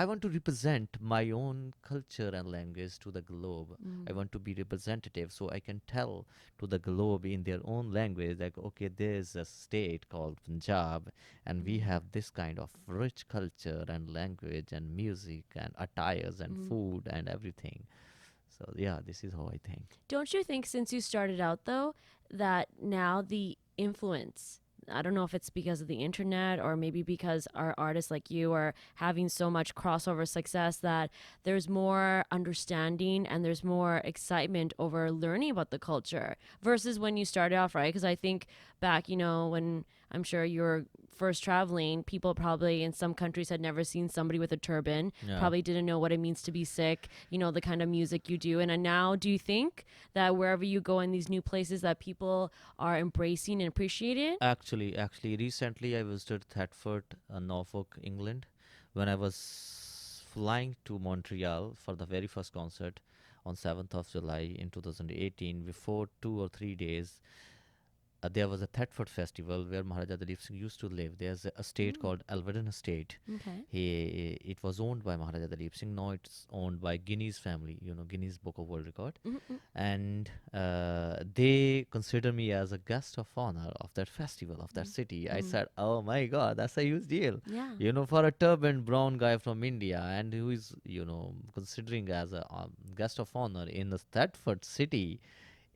I want to represent my own culture and language to the globe. I Mm. want to be representative so I can tell to the globe in their own language, like, okay, there's a state called Punjab, and we Mm. have this kind of rich culture and language and music and attires and Mm. food and everything. So yeah, this is how I think. Don't you think, since you started out though, that now the influence, I don't know if it's because of the internet or maybe because our artists like you are having so much crossover success, that there's more understanding and there's more excitement over learning about the culture versus when you started off, right? Because I think back, when I'm sure you were first traveling, people probably in some countries had never seen somebody with a turban, Yeah. probably didn't know what it means to be sick, the kind of music you do. And now, do you think that wherever you go in these new places that people are embracing and appreciating? Actually, recently I visited Thetford, Norfolk, England, when I was flying to Montreal for the very first concert on 7th of July in 2018. Before 2 or 3 days, there was a Thetford festival where Maharaja Dalip Singh used to live. There's a estate Mm, called Alverden Estate. okay. It was owned by Maharaja Dalip Singh. Now it's owned by Guinness family, Guinness Book of World Record. Mm-mm. And they consider me as a guest of honor of that festival, of that city. I Mm-hmm. said, oh my God, that's a huge deal. Yeah. For a turbaned brown guy from India and who is, considering as a guest of honor in the Thetford city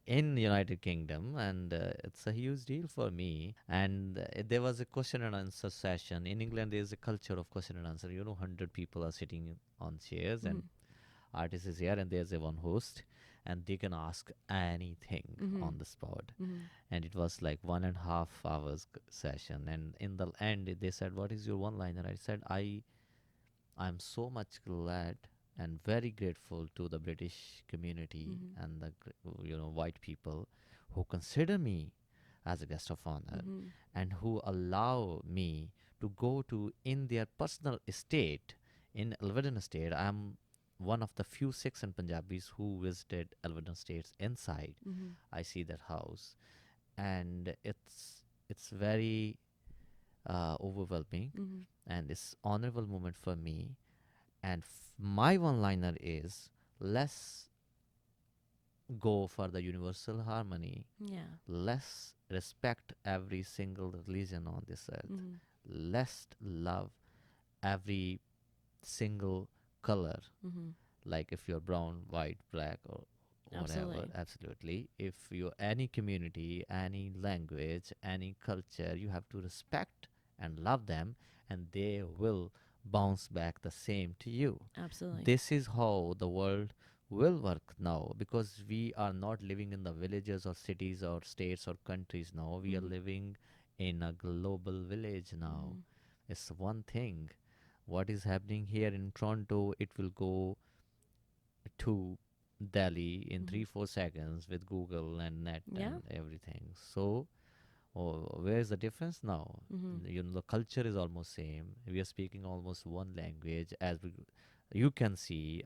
in United Kingdom, and it's a huge deal for me. And there was a question and answer session. In England, there is a culture of question and answer. 100 people are sitting on chairs, Mm-hmm. and artist is here, and there's a one host, and they can ask anything Mm-hmm. on the spot. Mm-hmm. And it was like 1.5 hours session. And in the end, they said, "What is your one liner?" I said, I'm so much glad and very grateful to the British community Mm-hmm. and the white people who consider me as a guest of honor Mm-hmm. and who allow me to go to in their personal estate in Alverden Estate. I'm one of the few Sikhs and Punjabis who visited Alverden Estates inside. Mm-hmm. I see that house, and it's very overwhelming, Mm-hmm. and it's honorable moment for me. And my one liner is, let's go for the universal harmony. Yeah. Let's respect every single religion on this earth. Mm-hmm. Let's love every single color. Mm-hmm. Like if you're brown, white, black, or whatever, Absolutely. absolutely. If you're any community, any language, any culture, you have to respect and love them, and they will bounce back the same to you. Absolutely. This is how the world will work now, because we are not living in the villages or cities or states or countries now. We are Mm-hmm. living in a global village now. Mm-hmm. It's one thing. What is happening here in Toronto, it will go to Delhi in Mm-hmm. 3 4 seconds with Google and net Yeah. and everything. So, where's the difference now? Mm-hmm. The culture is almost same. We are speaking almost one language. You can see,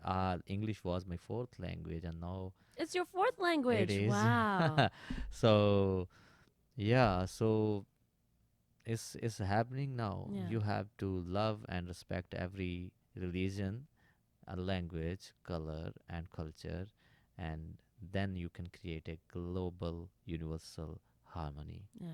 English was my fourth language, and now It's your fourth it language. is. Wow. So yeah, so it's happening now. Yeah. You have to love and respect every religion, language, color, and culture, and then you can create a global, universal harmony. Yeah.